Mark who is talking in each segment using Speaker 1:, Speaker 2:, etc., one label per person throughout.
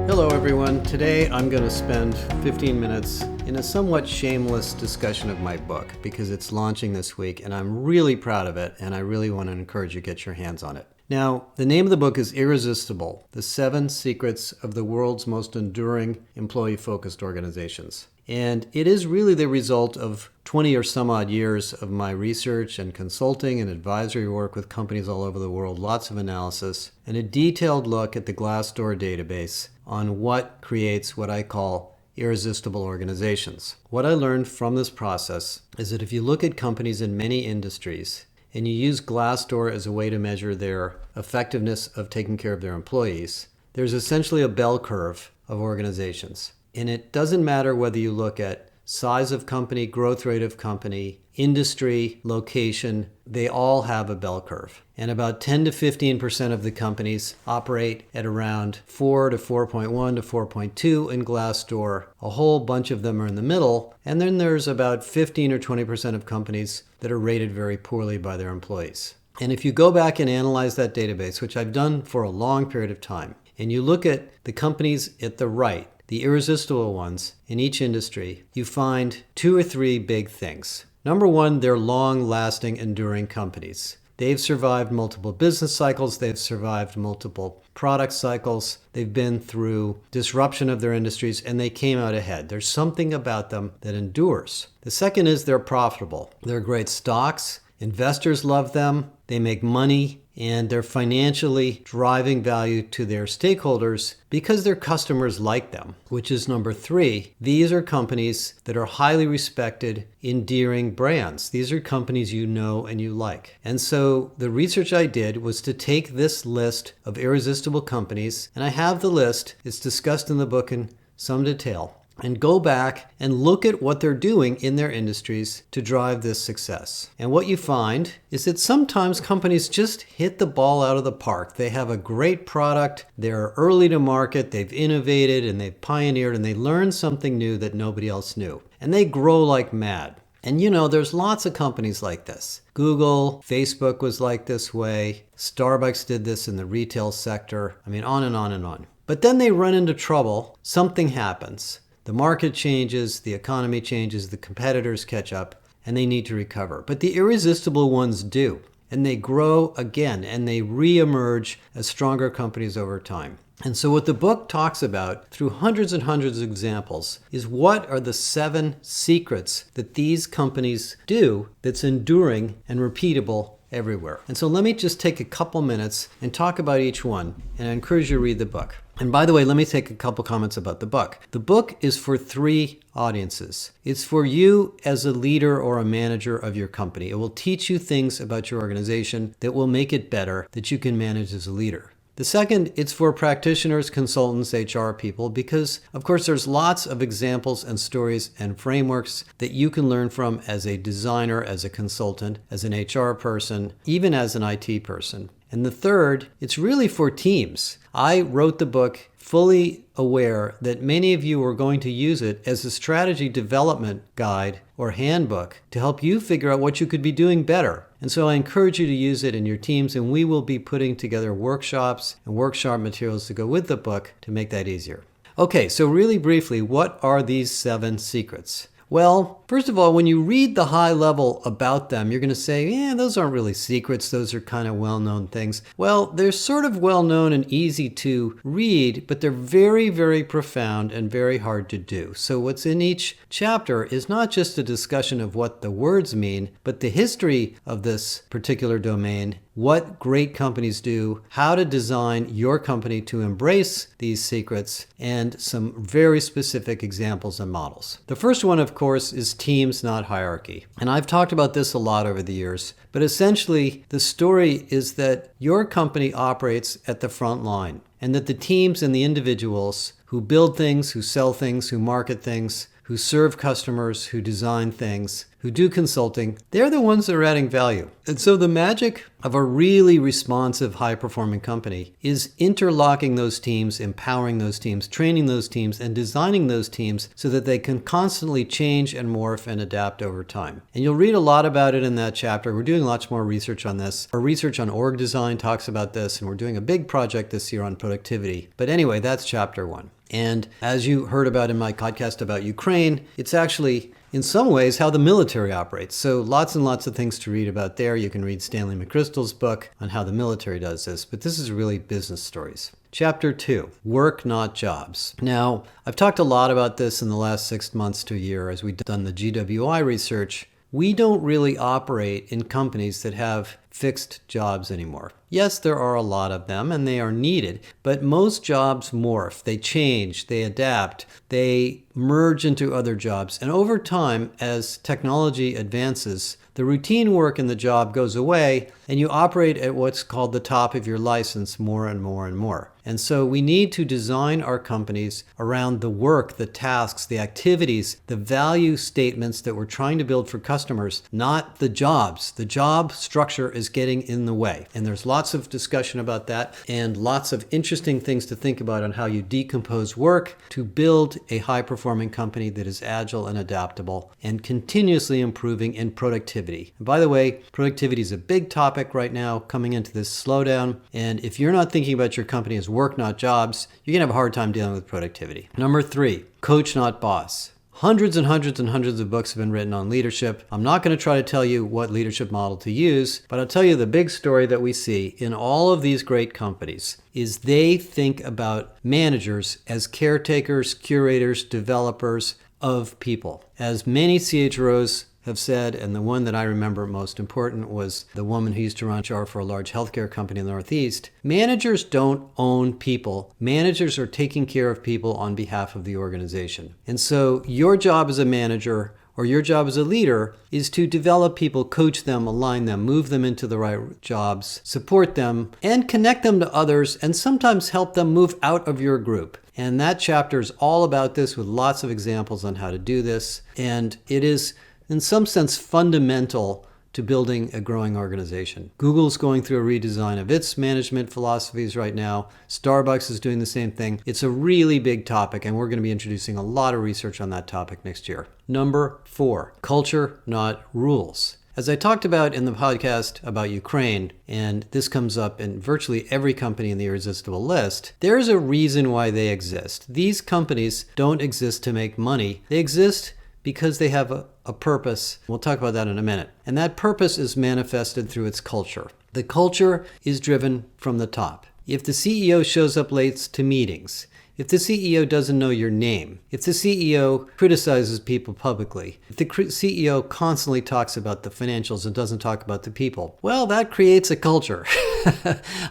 Speaker 1: Hello everyone. Today I'm going to spend 15 minutes in a somewhat shameless discussion of my book because it's launching this week and I'm really proud of it and I really want to encourage you to get your hands on it. Now, the name of the book is Irresistible: The 7 Secrets of the World's Most Enduring Employee-Focused Organizations. And it is really the result of 20 or some odd years of my research and consulting and advisory work with companies all over the world, lots of analysis, and a detailed look at the Glassdoor database on what creates what I call irresistible organizations. What I learned from this process is that if you look at companies in many industries and you use Glassdoor as a way to measure their effectiveness of taking care of their employees, there's essentially a bell curve of organizations. And it doesn't matter whether you look at size of company, growth rate of company, industry, location, they all have a bell curve. And about 10 to 15% of the companies operate at around 4 to 4.1 to 4.2 in Glassdoor. A whole bunch of them are in the middle. And then there's about 15 or 20% of companies that are rated very poorly by their employees. And if you go back and analyze that database, which I've done for a long period of time, and you look at the companies at the right, the irresistible ones in each industry, you find 2 or 3 big things. Number one, they're long-lasting, enduring companies. They've survived multiple business cycles. They've survived multiple product cycles. They've been through disruption of their industries, and they came out ahead. There's something about them that endures. The second is they're profitable. They're great stocks. Investors love them. They make money. And they're financially driving value to their stakeholders because their customers like them, which is number 3. These are companies that are highly respected, endearing brands. These are companies you know and you like. And so the research I did was to take this list of irresistible companies, and I have the list. It's discussed in the book in some detail. And go back and look at what they're doing in their industries to drive this success. And what you find is that sometimes companies just hit the ball out of the park. They have a great product, they're early to market, they've innovated and they've pioneered and they learned something new that nobody else knew. And they grow like mad. And you know, there's lots of companies like this. Google, Facebook was like this way. Starbucks did this in the retail sector. I mean, on and on and on. But then they run into trouble. Something happens. The market changes, the economy changes, the competitors catch up, and they need to recover. But the irresistible ones do, and they grow again, and they re-emerge as stronger companies over time. And so what the book talks about, through hundreds and hundreds of examples, is what are the 7 secrets that these companies do that's enduring and repeatable everywhere. And so let me just take a couple minutes and talk about each one, and I encourage you to read the book. And by the way, let me take a couple comments about the book. The book is for 3 audiences. It's for you as a leader or a manager of your company. It will teach you things about your organization that will make it better, that you can manage as a leader. The second, it's for practitioners, consultants, HR people, because of course there's lots of examples and stories and frameworks that you can learn from as a designer, as a consultant, as an HR person, even as an IT person. And the third, it's really for teams. I wrote the book fully aware that many of you are going to use it as a strategy development guide or handbook to help you figure out what you could be doing better. And so I encourage you to use it in your teams, and we will be putting together workshops and workshop materials to go with the book to make that easier. Okay, so really briefly, what are these 7 secrets? Well, first of all, when you read the high level about them, you're going to say, yeah, those aren't really secrets. Those are kind of well-known things. Well, they're sort of well-known and easy to read, but they're very, very profound and very hard to do. So what's in each chapter is not just a discussion of what the words mean, but the history of this particular domain, what great companies do, how to design your company to embrace these secrets, and some very specific examples and models. The first one, of course, is teams, not hierarchy. And I've talked about this a lot over the years, but essentially the story is that your company operates at the front line, and that the teams and the individuals who build things, who sell things, who market things, who who serve customers, who design things, who do consulting, they're the ones that are adding value. And so the magic of a really responsive, high-performing company is interlocking those teams, empowering those teams, training those teams, and designing those teams so that they can constantly change and morph and adapt over time. And you'll read a lot about it in that chapter. We're doing lots more research on this. Our research on org design talks about this, and we're doing a big project this year on productivity. But anyway, that's chapter 1. And as you heard about in my podcast about Ukraine, it's actually, in some ways, how the military operates. So lots and lots of things to read about there. You can read Stanley McChrystal's book on how the military does this, but this is really business stories. Chapter 2, Work, Not Jobs. Now, I've talked a lot about this in the last 6 months to a year as we've done the GWI research. We don't really operate in companies that have fixed jobs anymore. Yes, there are a lot of them and they are needed, but most jobs morph, they change, they adapt, they merge into other jobs. And over time, as technology advances, the routine work in the job goes away and you operate at what's called the top of your license more and more and more. And so we need to design our companies around the work, the tasks, the activities, the value statements that we're trying to build for customers, not the jobs. The job structure is getting in the way. And there's lots of discussion about that and lots of interesting things to think about on how you decompose work to build a high-performing company that is agile and adaptable and continuously improving in productivity. And by the way, productivity is a big topic right now coming into this slowdown. And if you're not thinking about your company as work, not jobs, you're going to have a hard time dealing with productivity. Number 3, coach, not boss. Hundreds and hundreds and hundreds of books have been written on leadership. I'm not going to try to tell you what leadership model to use, but I'll tell you the big story that we see in all of these great companies is they think about managers as caretakers, curators, developers of people. As many CHROs have said, and the one that I remember most important was the woman who used to run HR for a large healthcare company in the Northeast. Managers don't own people. Managers are taking care of people on behalf of the organization. And so your job as a manager or your job as a leader is to develop people, coach them, align them, move them into the right jobs, support them, and connect them to others, and sometimes help them move out of your group. And that chapter is all about this with lots of examples on how to do this. And it is in some sense fundamental to building a growing organization. Google's going through a redesign of its management philosophies right now. Starbucks is doing the same thing. It's a really big topic, and we're going to be introducing a lot of research on that topic next year. Number 4, culture, not rules. As I talked about in the podcast about Ukraine, and this comes up in virtually every company in the Irresistible list, there's a reason why they exist. These companies don't exist to make money. They exist because they have a purpose. We'll talk about that in a minute. And that purpose is manifested through its culture. The culture is driven from the top. If the CEO shows up late to meetings, if the CEO doesn't know your name, if the CEO criticizes people publicly, if the CEO constantly talks about the financials and doesn't talk about the people, well, that creates a culture.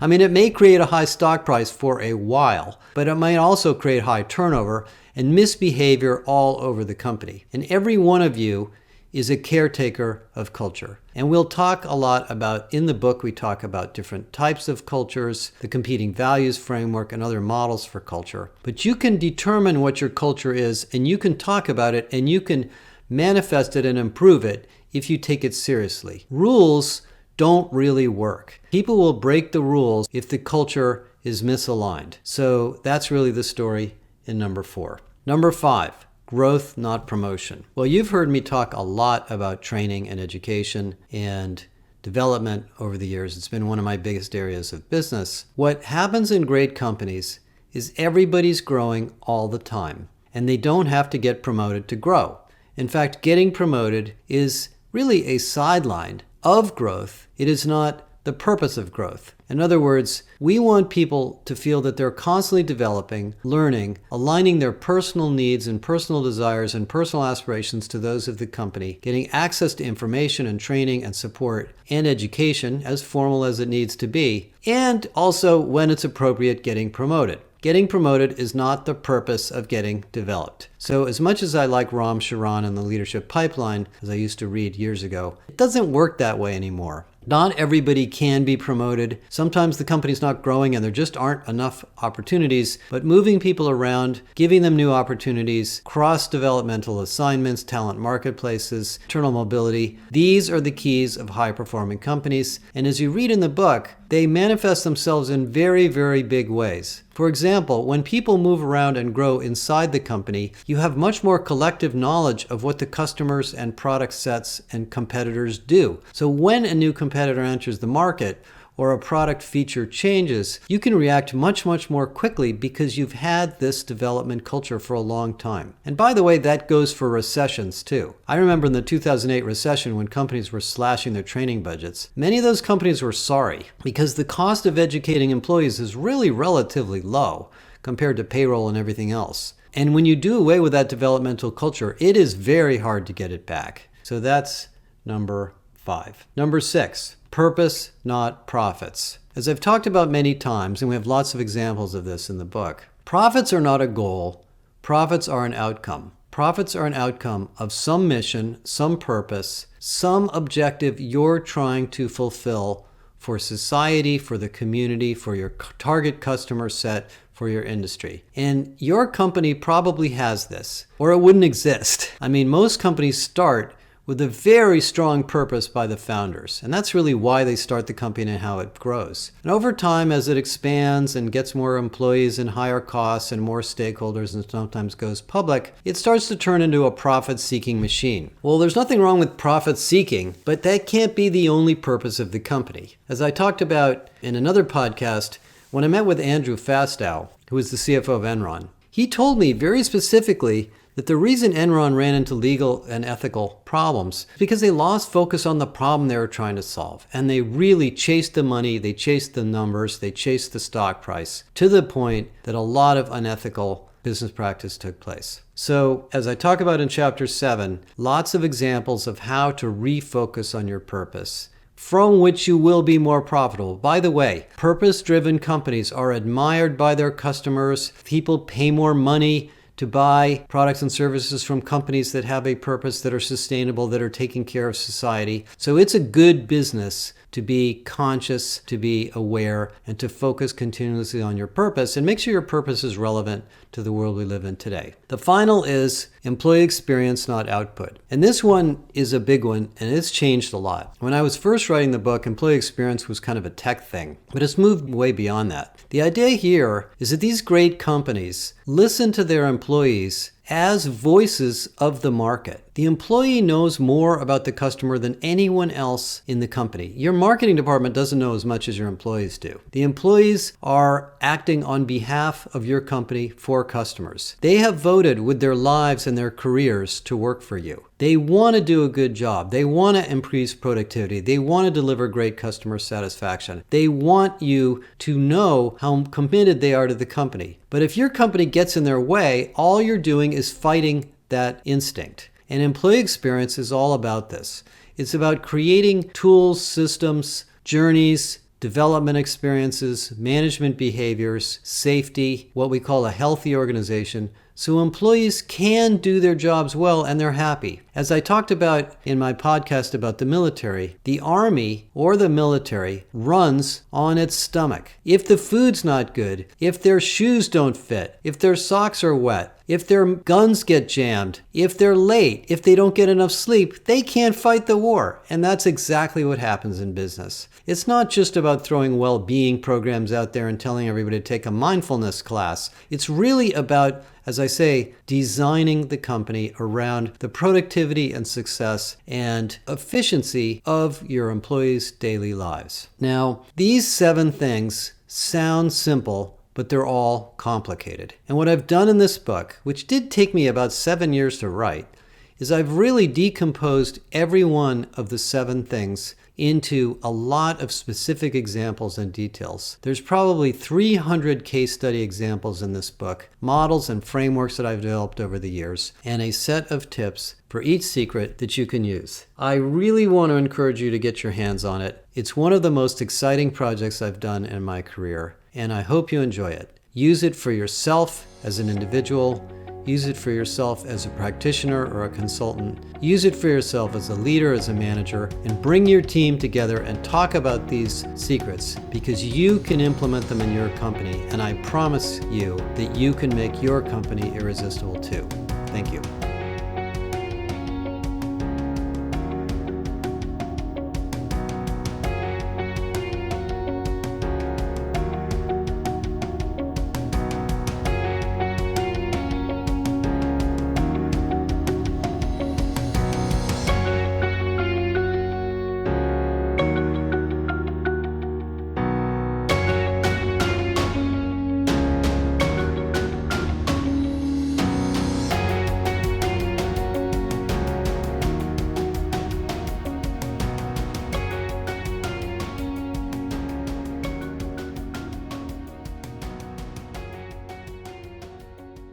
Speaker 1: I mean, it may create a high stock price for a while, but it might also create high turnover and misbehavior all over the company. And every one of you is a caretaker of culture. And we'll talk a lot about, in the book, we talk about different types of cultures, the competing values framework, and other models for culture. But you can determine what your culture is, and you can talk about it, and you can manifest it and improve it if you take it seriously. Rules don't really work. People will break the rules if the culture is misaligned. So that's really the story in number 4. Number 5, growth, not promotion. Well, you've heard me talk a lot about training and education and development over the years. It's been one of my biggest areas of business. What happens in great companies is everybody's growing all the time, and they don't have to get promoted to grow. In fact, getting promoted is really a sideline of growth. It is not the purpose of growth. In other words, we want people to feel that they're constantly developing, learning, aligning their personal needs and personal desires and personal aspirations to those of the company, getting access to information and training and support and education, as formal as it needs to be, and also, when it's appropriate, getting promoted. Getting promoted is not the purpose of getting developed. So as much as I like Ram Charan and the Leadership Pipeline, as I used to read years ago, it doesn't work that way anymore. Not everybody can be promoted. Sometimes the company's not growing and there just aren't enough opportunities, but moving people around, giving them new opportunities, cross-developmental assignments, talent marketplaces, internal mobility, these are the keys of high-performing companies. And as you read in the book, they manifest themselves in very, very big ways. For example, when people move around and grow inside the company, you have much more collective knowledge of what the customers and product sets and competitors do. So when a new competitor enters the market, or a product feature changes, you can react much, much more quickly because you've had this development culture for a long time. And by the way, that goes for recessions too. I remember in the 2008 recession when companies were slashing their training budgets, many of those companies were sorry because the cost of educating employees is really relatively low compared to payroll and everything else. And when you do away with that developmental culture, it is very hard to get it back. So that's number 5. Number 6. Purpose, not profits. As I've talked about many times, and we have lots of examples of this in the book, profits are not a goal. Profits are an outcome. Profits are an outcome of some mission, some purpose, some objective you're trying to fulfill for society, for the community, for your target customer set, for your industry. And your company probably has this, or it wouldn't exist. I mean, most companies start with a very strong purpose by the founders. And that's really why they start the company and how it grows. And over time, as it expands and gets more employees and higher costs and more stakeholders and sometimes goes public, it starts to turn into a profit-seeking machine. Well, there's nothing wrong with profit-seeking, but that can't be the only purpose of the company. As I talked about in another podcast, when I met with Andrew Fastow, who is the CFO of Enron, he told me very specifically that the reason Enron ran into legal and ethical problems is because they lost focus on the problem they were trying to solve. And they really chased the money, they chased the numbers, they chased the stock price to the point that a lot of unethical business practice took place. So, as I talk about in chapter 7, lots of examples of how to refocus on your purpose, from which you will be more profitable. By the way, purpose-driven companies are admired by their customers. People pay more money to buy products and services from companies that have a purpose, that are sustainable, that are taking care of society. So it's a good business to be conscious, to be aware, and to focus continuously on your purpose and make sure your purpose is relevant to the world we live in today. The final is employee experience, not output. And this one is a big one, and it's changed a lot. When I was first writing the book, employee experience was kind of a tech thing, but it's moved way beyond that. The idea here is that these great companies listen to their employees as voices of the market. The employee knows more about the customer than anyone else in the company. Your marketing department doesn't know as much as your employees do. The employees are acting on behalf of your company for customers. They have voted with their lives and their careers to work for you. They want to do a good job. They want to increase productivity. They want to deliver great customer satisfaction. They want you to know how committed they are to the company. But if your company gets in their way, all you're doing is fighting that instinct. And employee experience is all about this. It's about creating tools, systems, journeys, development experiences, management behaviors, safety, what we call a healthy organization, so employees can do their jobs well and they're happy. As I talked about in my podcast about the military, the Army or the military runs on its stomach. If the food's not good, if their shoes don't fit, if their socks are wet, if their guns get jammed, if they're late, if they don't get enough sleep, they can't fight the war. And that's exactly what happens in business. It's not just about throwing well-being programs out there and telling everybody to take a mindfulness class. It's really about, as I say, designing the company around the productivity and success and efficiency of your employees' daily lives. Now, these 7 things sound simple, but they're all complicated. And what I've done in this book, which did take me about 7 years to write, is I've really decomposed every one of the 7 things into a lot of specific examples and details. There's probably 300 case study examples in this book, models and frameworks that I've developed over the years, and a set of tips for each secret that you can use. I really want to encourage you to get your hands on it. It's one of the most exciting projects I've done in my career, and I hope you enjoy it. Use it for yourself as an individual. Use it for yourself as a practitioner or a consultant. Use it for yourself as a leader, as a manager, and bring your team together and talk about these secrets, because you can implement them in your company, and I promise you that you can make your company irresistible too. Thank you.